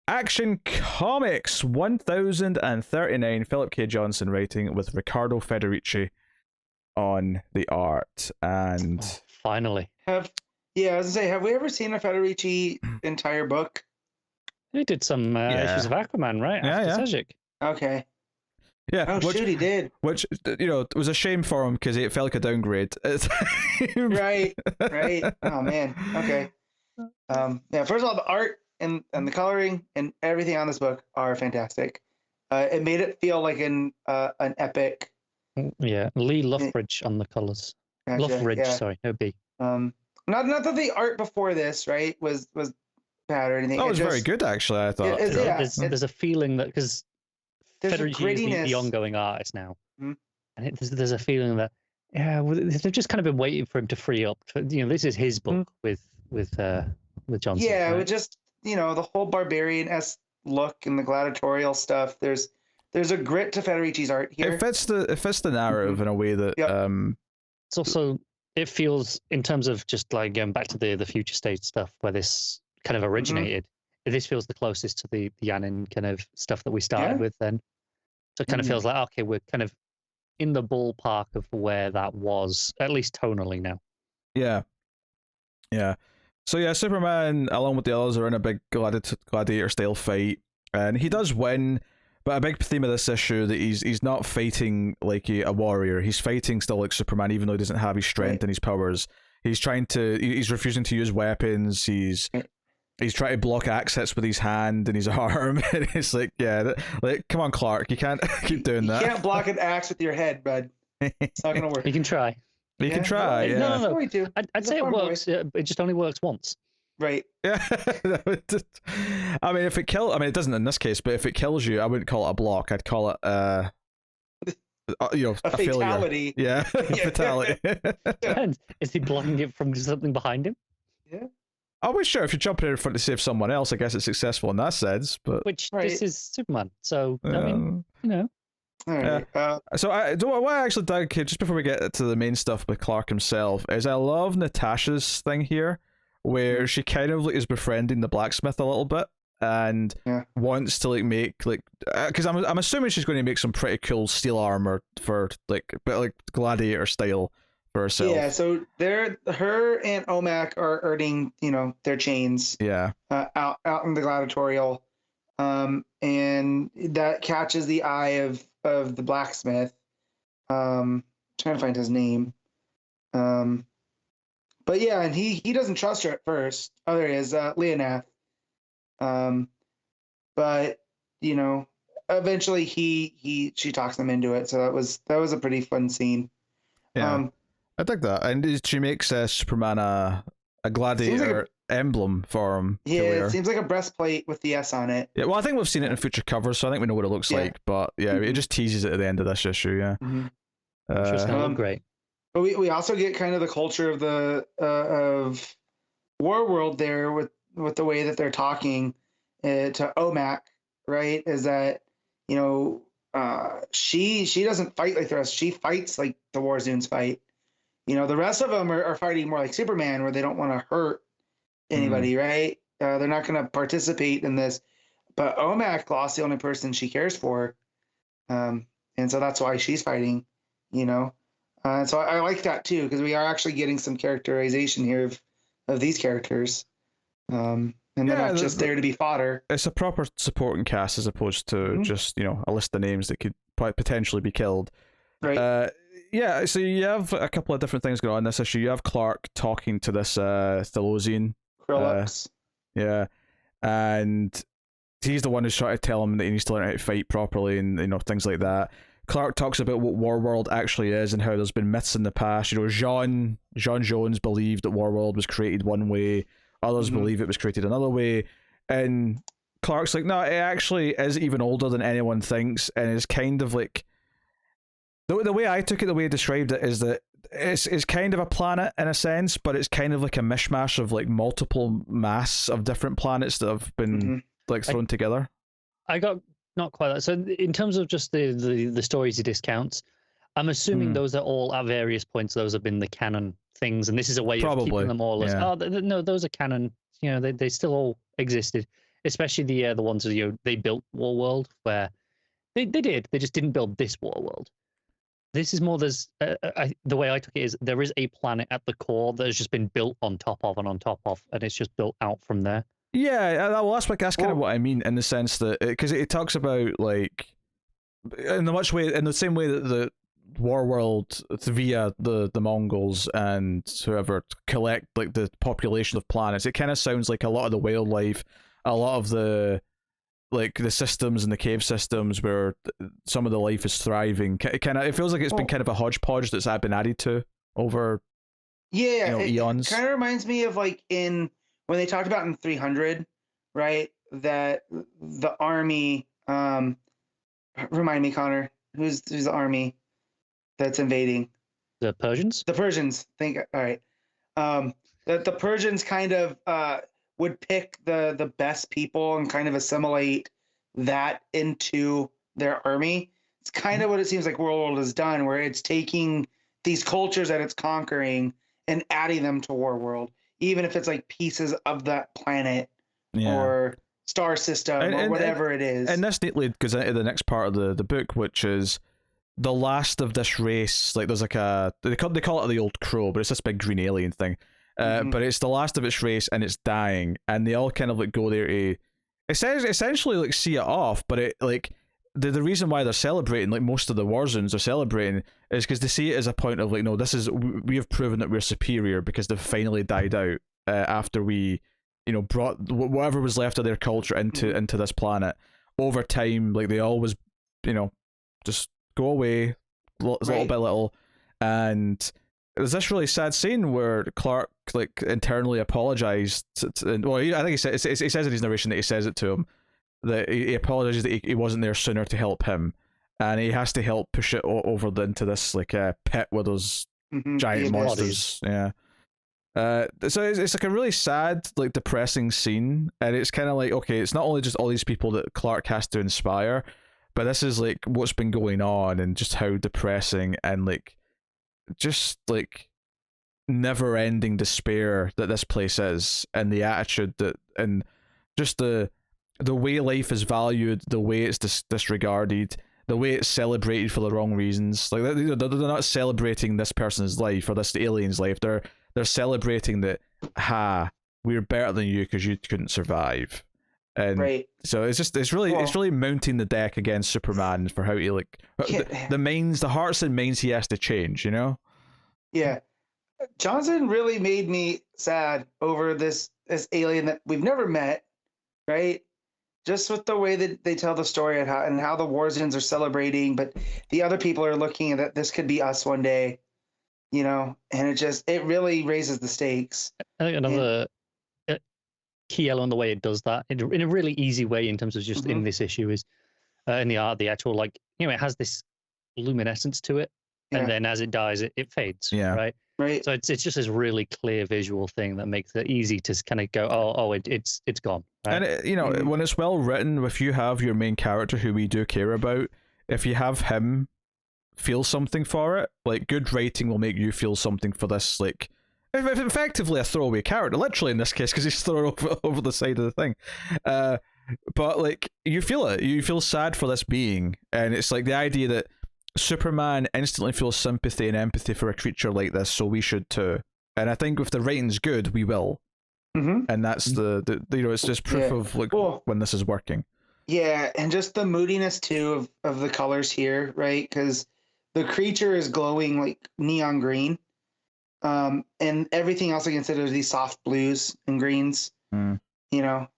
Action Comics 1039, Philip K. Johnson writing with Riccardo Federici on the art. And finally. I was gonna say, have we ever seen a Federici entire book? He did some issues of Aquaman, right? After Sajic. Okay. Yeah. Oh, shoot, he did. Which, it was a shame for him because it felt like a downgrade. Right. Oh, man. Okay. First of all, the art and the coloring and everything on this book are fantastic. It made it feel like an epic. Yeah, Lee Luffridge on the colors. Gotcha, Luffridge, sorry, no B. Not that the art before this, right, was bad or anything. Oh, it was very good, actually, I thought. There's a feeling that, because Federici is the ongoing artist now, mm-hmm. and there's a feeling that they've just kind of been waiting for him to free up. This is his book with Johnson. Yeah, right? with just the whole barbarian-esque look and the gladiatorial stuff. There's a grit to Federici's art here. It fits the narrative in a way that It's also, it feels, in terms of just like going back to the future state stuff where this kind of originated. This feels the closest to the Yanin kind of stuff that we started with then. So it kind of feels like, okay, we're kind of in the ballpark of where that was, at least tonally now. Yeah. So Superman, along with the others, are in a big gladiator-style fight, and he does win. But a big theme of this issue that he's not fighting like a warrior. He's fighting still like Superman, even though he doesn't have his strength and his powers. He's refusing to use weapons. He's trying to block axe hits with his hand and his arm, and it's like, come on, Clark, you can't keep doing that. You can't block an axe with your head, bud. It's not gonna work. You can try. You can try. No. I'd say it works. It just only works once. Right. Yeah. I mean, it doesn't in this case, but if it kills you, I wouldn't call it a block. I'd call it a fatality. Failure. Yeah, a fatality. Depends. Is he blocking it from something behind him? Yeah. I was sure if you're jumping in front to save someone else, I guess it's successful in that sense. But this is Superman, so I mean, All right. So what I actually dug just before we get to the main stuff with Clark himself is I love Natasha's thing here, where she kind of is befriending the blacksmith a little bit and wants to make because I'm assuming she's going to make some pretty cool steel armor for gladiator style for herself. Yeah, so her and Omac are earning their chains. Yeah. Out in the gladiatorial, and that catches the eye of the blacksmith. Trying to find his name. But yeah, and he doesn't trust her at first. Oh, there he is, Leonath. But eventually she talks him into it. So that was a pretty fun scene. Yeah, I think that, and she makes Superman a gladiator emblem for him. Yeah, it seems like a breastplate with the S on it. Yeah, well, I think we've seen it in future covers, so I think we know what it looks like. But yeah, it just teases it at the end of this issue. Yeah, I'm sure it's gonna look great. But we also get kind of the culture of the of Warworld there with the way that they're talking to Omac, right? Is that she doesn't fight like the rest. She fights like the Warzoons fight. The rest of them are fighting more like Superman, where they don't want to hurt anybody, right? They're not going to participate in this. But Omac lost the only person she cares for, and so that's why she's fighting. So I like that too, because we are actually getting some characterization here of these characters, and they're not just there to be fodder. It's a proper supporting cast as opposed to just a list of names that could potentially be killed. Right. So you have a couple of different things going on in this issue. You have Clark talking to this Thelosian. Krillux. And he's the one who's trying to tell him that he needs to learn how to fight properly and things like that. Clark talks about what Warworld actually is and how there's been myths in the past. John Jones believed that Warworld was created one way, others believe it was created another way, and Clark's like, no, it actually is even older than anyone thinks, and it's kind of like the way I took it, the way I described it, is that it's kind of a planet in a sense, but it's kind of like a mishmash of like multiple mass of different planets that have been thrown together. I got not quite that. So in terms of just the stories he discounts, I'm assuming those are all at various points. Those have been the canon things, and this is a way of keeping them all as no, those are canon. They still all existed. especially the ones that they built Warworld, where they just didn't build this Warworld. This is more the way I took it is there is a planet at the core that has just been built on top of, and it's just built out from there. Yeah, well, that's kind of what I mean in the sense that because it talks about like in the same way that the Warworld via the Mongols and whoever collect like the population of planets. It kind of sounds like a lot of the wildlife, a lot of the like the systems and the cave systems where some of the life is thriving. It feels like it's been kind of a hodgepodge that's been added to over eons. Kind of reminds me of like when they talked about in 300, right? That the army. Remind me, Connor, who's the army that's invading? The Persians. The Persians. All right. That the Persians kind of would pick the best people and kind of assimilate that into their army. It's kind of what it seems like World has done, where it's taking these cultures that it's conquering and adding them to Warworld, even if it's like pieces of that planet or star system or whatever it is. And this neatly goes into the next part of the book, which is the last of this race. Like there's like they call it the old crow, but it's this big green alien thing. But it's the last of its race and it's dying, and they all kind of like go there to essentially like see it off. But it like the reason why they're celebrating, like most of the war zones are celebrating, is because they see it as a point of like, no, we have proven that we're superior because they've finally died out after we brought whatever was left of their culture into this planet. Over time, like they always just go away little by little. And there's this really sad scene where Clark like internally apologized well, I think he says in his narration that he says it to him, that he apologizes that he wasn't there sooner to help him, and he has to help push it over into this like pit with those giant monsters. So it's like a really sad, like depressing scene, and it's kind of like, okay, it's not only just all these people that Clark has to inspire, but this is like what's been going on and just how depressing and like just like never ending despair that this place is, and the attitude that, and just the way life is valued, the way it's disregarded, the way it's celebrated for the wrong reasons. Like they're not celebrating this person's life or this alien's life. They're celebrating that, we're better than you because you couldn't survive. And so it's really mounting the deck against Superman for how he like the hearts and minds he has to change, Yeah. Johnson really made me sad over this alien that we've never met, right? Just with the way that they tell the story and how the war zones are celebrating, but the other people are looking at that this could be us one day, and it really raises the stakes. I think another key element, the way it does that in a really easy way in terms of just in this issue is in the art, the actual like, it has this luminescence to it, and then as it dies, it fades. Right. So it's just this really clear visual thing that makes it easy to kind of go, it's gone. Right? And when it's well written, if you have your main character who we do care about, if you have him feel something for it, like good writing will make you feel something for this, like if effectively a throwaway character, literally in this case, because he's thrown over the side of the thing. But like you feel it, you feel sad for this being, and it's like the idea that Superman instantly feels sympathy and empathy for a creature like this, so we should too. And I think if the writing's good, we will. And that's it's just proof of like when this is working. Yeah, and just the moodiness too of the colors here, right? Because the creature is glowing like neon green, and everything else I consider these soft blues and greens.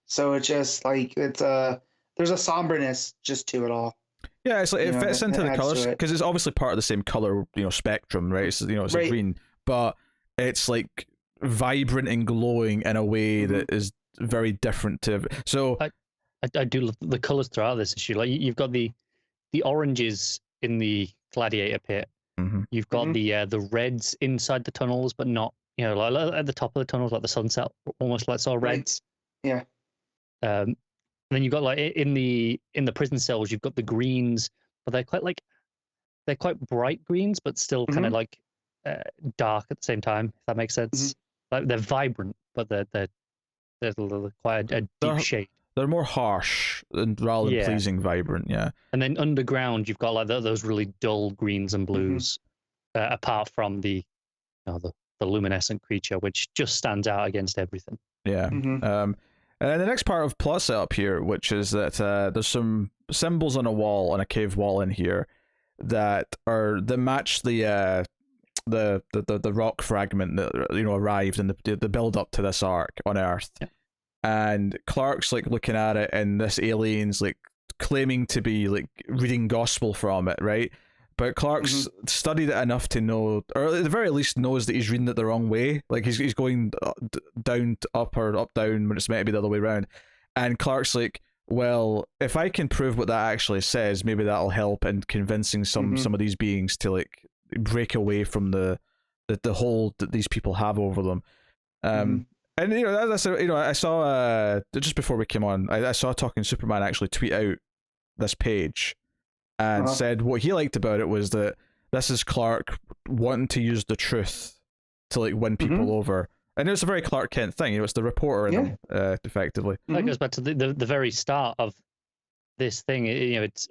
So it's just like there's a somberness just to it all. Yeah, it's like it fits into the colors because it's obviously part of the same color, spectrum, right? It's it's a green, but it's like vibrant and glowing in a way that is very different to. So I do love the colors throughout this issue. Like you've got the oranges in the gladiator pit. You've got the reds inside the tunnels, but not like at the top of the tunnels, like the sunset, almost like sort of reds. Yeah. And then you've got like in the prison cells, you've got the greens, but they're quite bright greens, but still kind of like dark at the same time. If that makes sense. Like they're vibrant, but they're quite a deep shade. they're more harsh and rather than pleasing, vibrant. Yeah. And then underground, you've got like those really dull greens and blues, apart from the luminescent creature, which just stands out against everything. Yeah. And then the next part of plot setup here, which is that there's some symbols on a wall, on a cave wall in here, that match the rock fragment that arrived in the build up to this arc on Earth. Yeah. And Clark's like looking at it, and this alien's like claiming to be like reading gospel from it, right? But Clark's studied it enough to know, or at the very least knows that he's reading it the wrong way. Like he's going down to up or up down when it's meant to be the other way around. And Clark's like, well, if I can prove what that actually says, maybe that'll help in convincing some of these beings to like break away from the hold that these people have over them. And that's I saw just before we came on, I saw Talking Superman actually tweet out this page and said what he liked about it was that this is Clark wanting to use the truth to like win people over, and it's a very Clark Kent thing. It's the reporter in him, effectively. That goes back to the very start of this thing. It's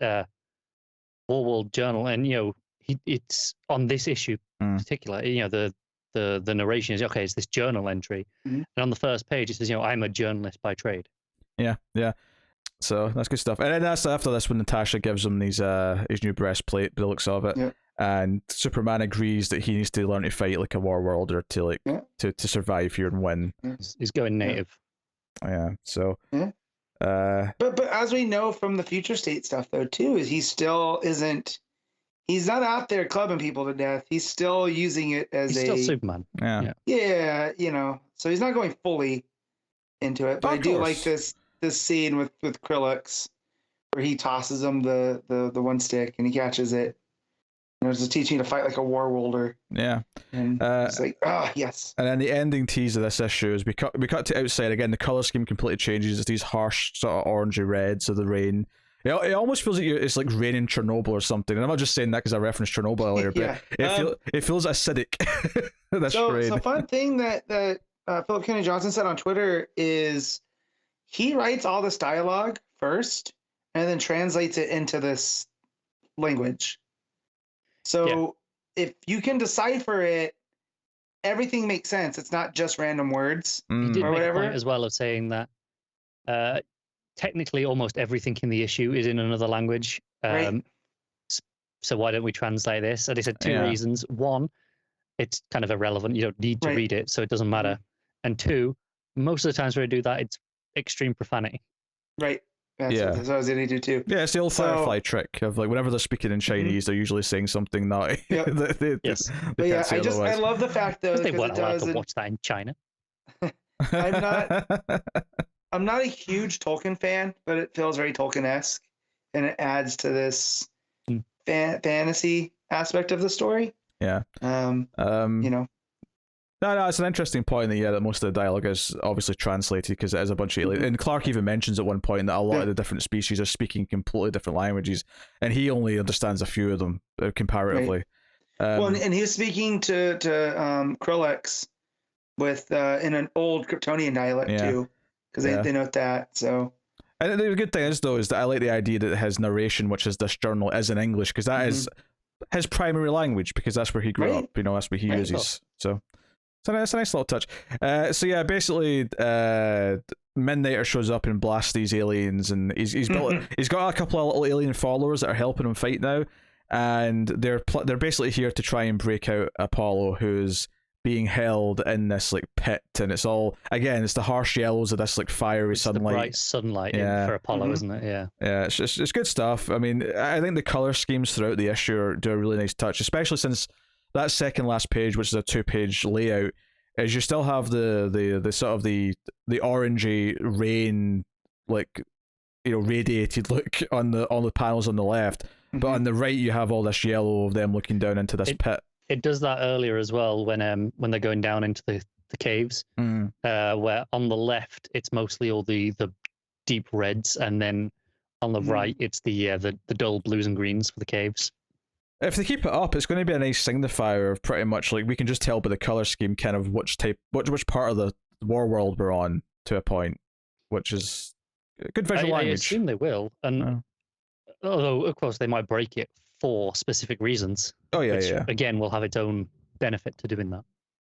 Warworld Journal, and it's on this issue in particular. The narration is, okay, it's this journal entry. And on the first page, it says, I'm a journalist by trade. Yeah. So that's good stuff. And then that's after this when Natasha gives him his new breastplate, the looks of it. Yeah. And Superman agrees that he needs to learn to fight like a Warworlder to survive here and win. He's going native. Yeah. So. Yeah. But as we know from the Future State stuff though too, is he still isn't. He's not out there clubbing people to death. He's still using it as he's still Superman. Yeah, so he's not going fully into it. But I do like this scene with Krillix where he tosses him the one stick and he catches it. It's just teaching to fight like a Warworlder. Yeah. And it's like, yes. And then the ending tease of this issue is we cut to outside again. The color scheme completely changes. It's these harsh sort of orangey reds of the rain. It almost feels like it's like rain in Chernobyl or something. And I'm not just saying that because I referenced Chernobyl earlier, but it feels acidic. So fun thing that Philip Kennedy Johnson said on Twitter is he writes all this dialogue first and then translates it into this language. So if you can decipher it, everything makes sense. It's not just random words He did make a point as well of saying that technically almost everything in the issue is in another language. Right. So why don't we translate this? And he said two reasons. One, it's kind of irrelevant. You don't need to read it, so it doesn't matter. And two, most of the times when I do that, it's extreme profanity. Right. That's what I was going to do too. Yeah, it's the old Firefly trick of like whenever they're speaking in Chinese, they're usually saying something naughty. Yes. But I love the fact though they weren't allowed to watch that in China. I'm not a huge Tolkien fan, but it feels very Tolkien-esque, and it adds to this fantasy aspect of the story. Yeah. No, it's an interesting point that most of the dialogue is obviously translated because it is a bunch of aliens. And Clark even mentions at one point that a lot of the different species are speaking completely different languages, and he only understands a few of them comparatively. Right. And he was speaking to Krillix with in an old Kryptonian dialect too. Because they note that, so. And the good thing is that I like the idea that his narration, which is this journal, is in English, because that is his primary language, because that's where he grew up, that's what he uses. So it's a nice little touch. Basically, Midnighter shows up and blasts these aliens, and he's got a couple of little alien followers that are helping him fight now, and they're basically here to try and break out Apollo, who's being held in this like pit, and it's the harsh yellows of this like fiery sunlight. The bright sunlight for Apollo, isn't it? Yeah. Yeah, it's good stuff. I mean, I think the color schemes throughout the issue do a really nice touch, especially since that second last page, which is a 2-page layout, is you still have the sort of the orangey rain, like radiated look on the panels on the left, but on the right you have all this yellow of them looking down into this pit. It does that earlier as well when they're going down into the caves, where on the left it's mostly all the deep reds, and then on the right it's the dull blues and greens for the caves. If they keep it up, it's going to be a nice signifier of pretty much like we can just tell by the color scheme kind of which part of the war world we're on to a point, which is Good visual I language. assume they will, and although of course they might break it for specific reasons. Oh yeah, which, yeah. Again, will have its own benefit to doing that.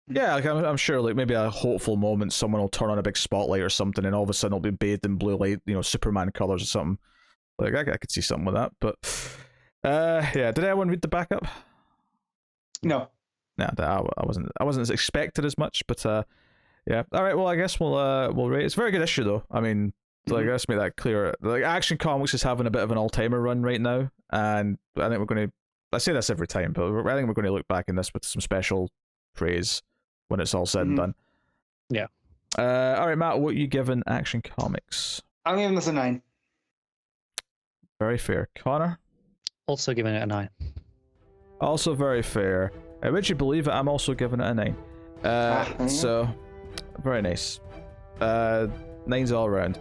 Yeah, like I'm sure, like maybe a hopeful moment, someone will turn on a big spotlight or something, and all of a sudden it'll be bathed in blue light, Superman colors or something. Like I could see something with that, but yeah. Did anyone read the backup? No. No, I wasn't as expected as much, but yeah. All right, well I guess we'll rate. It's a very good issue though. I mean, like let's make that clear. Like Action Comics is having a bit of an all-timer run right now, and I think we're going to. I say this every time, but I think we're going to look back in this with some special praise when it's all said and done. Yeah. All right, Matt, what are you giving Action Comics? I'm giving this a 9. Very fair. Connor? Also giving it a 9. Also very fair. Would you believe it? I'm also giving it a 9. So, very nice. 9s all around.